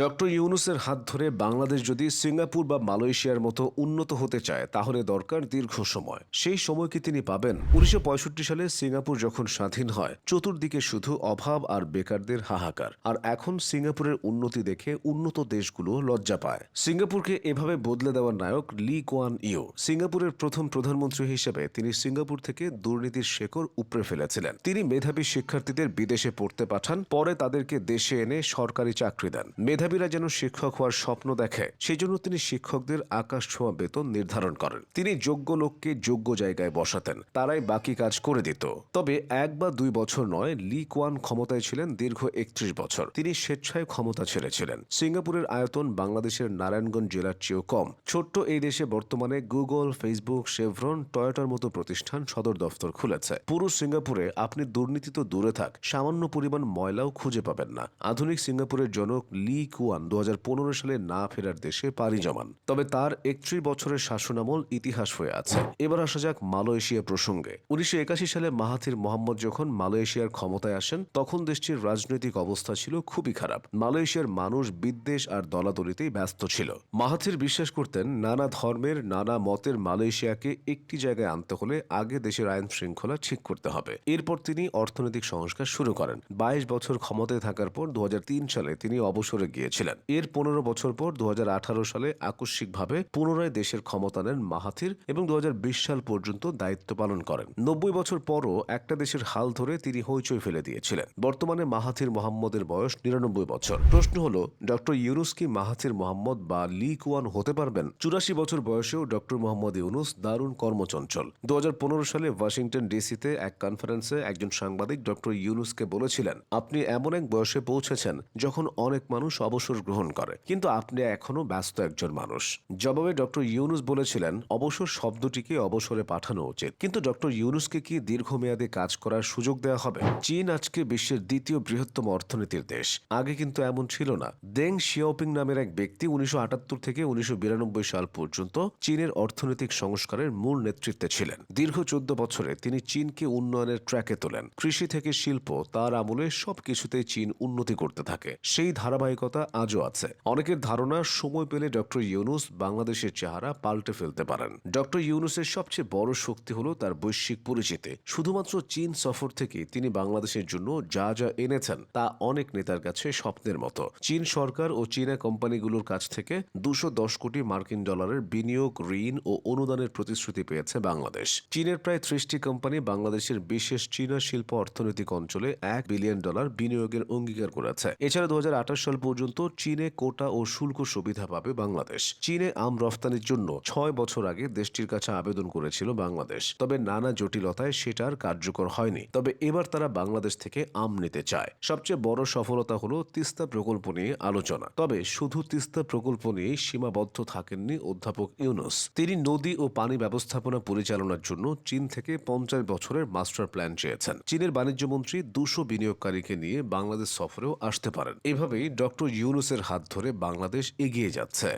Doctor ইউনূসের হাত ধরে বাংলাদেশ যদি সিঙ্গাপুর বা মালয়েশিয়ার মতো উন্নত হতে চায় তাহলে দরকার দীর্ঘ সময়। সেই সময় কি তিনি পাবেন? ১৯৬৫ সালে সিঙ্গাপুর যখন স্বাধীন হয়, চতুর্দিকে শুধু অভাব আর বেকারদের হাহাকার। আর এখন সিঙ্গাপুরের উন্নতি দেখে উন্নত দেশগুলো লজ্জা পায়। সিঙ্গাপুরকে এভাবে বদলে দেওয়ার নায়ক লি কুয়ান ইউ। সিঙ্গাপুরের প্রথম প্রধানমন্ত্রী হিসেবে তিনি সিঙ্গাপুর থেকে দুর্নীতির শেকড় উপড়ে ফেলেছিলেন। তিনি মেধাবী শিক্ষার্থীদের বিদেশে পড়তে পাঠান, পরে তাদেরকে দেশে এনে সরকারি চাকরি দেন। মেধাবীরা যেন শিক্ষক হওয়ার স্বপ্ন দেখে, সেই জন্য তিনি শিক্ষকদের আকাশ ছোঁয়া বেতন নির্ধারণ করেন। তিনি যোগ্য লোককে যোগ্য জায়গায় বসাতেন, তারাই বাকি কাজ করে দিত। তবে ১ বা ২ বছর নয়, লি কুয়ান ক্ষমতায় ছিলেন দীর্ঘ ৩১ বছর। তিনি স্বেচ্ছায় ক্ষমতা ছেড়েছিলেন। সিঙ্গাপুরের আয়তন বাংলাদেশের নারায়ণগঞ্জ জেলার চেয়েও কম। ছোট্ট এই দেশে বর্তমানে গুগল, ফেসবুক, শেভরন, টয়োটার মতো প্রতিষ্ঠান সদর দফতর খুলেছে। পুরো সিঙ্গাপুরে আপনি দুর্নীতি তো দূরে থাক, সামান্য পরিমাণ ময়লাও খুঁজে পাবেন না। আধুনিক সিঙ্গাপুরের জনক লি কুয়ান ২০১৫ সালে না ফেরার দেশে পাড়ি জমান। তবে তার ৩১ বছরের শাসনামল ইতিহাস হয়ে আছে। এবার আসা যাক মালয়েশিয়া প্রসঙ্গে। ১৯৮১ সালে মাহাথির মোহাম্মদ যখন মালয়েশিয়ার ক্ষমতায় আসেন, তখন দেশটির রাজনৈতিক অবস্থা ছিল খুবই খারাপ। মালয়েশিয়ার মানুষ বিদ্বেষ আর দলাদলিতেই ব্যস্ত ছিল। মাহাথির বিশ্বাস করতেন, নানা ধর্মের, নানা মতের মালয়েশিয়াকে একটি জায়গায় আনতে হলে আগে দেশের আইন শৃঙ্খলা ঠিক করতে হবে। এরপর তিনি অর্থনৈতিক সংস্কার শুরু করেন। ২২ বছর ক্ষমতায় থাকার পর ২০০৩ সালে তিনি অবসরে গিয়েছিলেন। এর ১৫ বছর পর ২০১৮ সালে আকস্মিকভাবে পুনরায় দেশের ক্ষমতা নেন মাহাথির এবং ২০২০ সাল পর্যন্ত দায়িত্ব পালন করেন। ৯০ বছর পরও একটা দেশের হাল ধরে তিনি হইচই ফেলে দিয়েছিলেন। বর্তমানে মাহাথির মোহাম্মদের বয়স ৯৯ বছর। প্রশ্ন হলো, ডক্টর ইউনূস কি মাহাথির মোহাম্মদ বা লি কুয়ান হতে পারবেন? ৮৪ বছর বয়সেও ডক্টর মোহাম্মদ ইউনূস দারুণ কর্মচঞ্চল। ২০১৫ সালে ওয়াশিংটন ডিসিতে এক কনফারেন্সে একজন সাংবাদিক ডক্টর ইউনূসকে বলেছিলেন, আপনি এমন এক বয়সে পৌঁছেছেন যখন অনেক মানুষ অবসর গ্রহণ করে, কিন্তু আপনি এখনো ব্যস্ত একজন মানুষ। জবাবে ডক্টর ইউনূস বলেছিলেন, অবসর শব্দটিকে অবসরে পাঠানো উচিত, কিন্তু ডক্টর ইউনূসকে কি দীর্ঘমেয়াদে কাজ করার সুযোগ দেওয়া হবে? চীন আজকে বিশ্বের দ্বিতীয় বৃহত্তম অর্থনীতির দেশ। আগে কিন্তু এমন ছিল না। দেং শিয়াওপিং নামের এক ব্যক্তি ১৯৭৮ থেকে ১৯৯২ সাল পর্যন্ত চীনের অর্থনৈতিক সংস্কারের মূল নেতৃত্বে ছিলেন। দীর্ঘ ১৪ বছরে তিনি চীনকে উন্নয়নের ট্র্যাকে তোলেন। কৃষি থেকে শিল্প, তার আমলে সবকিছুতেই চীন উন্নতি করতে থাকে। সেই ধারাবাহিকতা আজও আছে। অনেকের ধারণা, সময় পেলে ডক্টর ইউনূস বাংলাদেশের চেহারা পাল্টে ফেলতে পারেন। ডক্টর ইউনূসের সবচেয়ে বড় শক্তি হলো তার বৈশ্বিক পরিচিতি। শুধুমাত্র চীন সফর থেকে তিনি বাংলাদেশের জন্য যা যা এনেছেন তা অনেক নেতার কাছে স্বপ্নের মতো। চীন সরকার ও চীনা কোম্পানিগুলোর কাছ থেকে ২১০ কোটি মার্কিন ডলারের বিনিয়োগ, ঋণ ও অনুদানের প্রতিশ্রুতি পেয়েছে বাংলাদেশ। চীনের প্রায় ৩০টি কোম্পানি বাংলাদেশের বিশেষ চীনা শিল্প অর্থনৈতিক অঞ্চলে $১ বিলিয়ন বিনিয়োগের অঙ্গীকার করেছে। এছাড়া ২০২৮ সাল পর্যন্ত চীনে কোটা ও শুল্ক সুবিধা পাবে বাংলাদেশ। চীনে আম রফতানির জন্য ৬ বছর আগে দেশটির কাছে আবেদন করেছিল বাংলাদেশ, তবে নানা জটিলতায় সেটা আর কার্যকর হয়নি। তবে এবার তারা বাংলাদেশ থেকে আম নিতে চায়। সবচেয়ে বড় সফলতা হলো তিস্তা প্রকল্প নিয়ে আলোচনা। তবে শুধু তিস্তা প্রকল্প নিয়েই সীমাবদ্ধ থাকেননি অধ্যাপক ইউনূস। তিনি নদী ও পানি ব্যবস্থাপনা পরিচালনার জন্য চীন থেকে ৫০ বছরের মাস্টার প্ল্যান চেয়েছেন। চীনের বাণিজ্যমন্ত্রী ২০০ বিনিয়োগকারীকে নিয়ে বাংলাদেশ সফরেও আসতে পারেন। এভাবেই ডক্টর ইউনূসের হাত ধরে বাংলাদেশ এগিয়ে যাচ্ছে।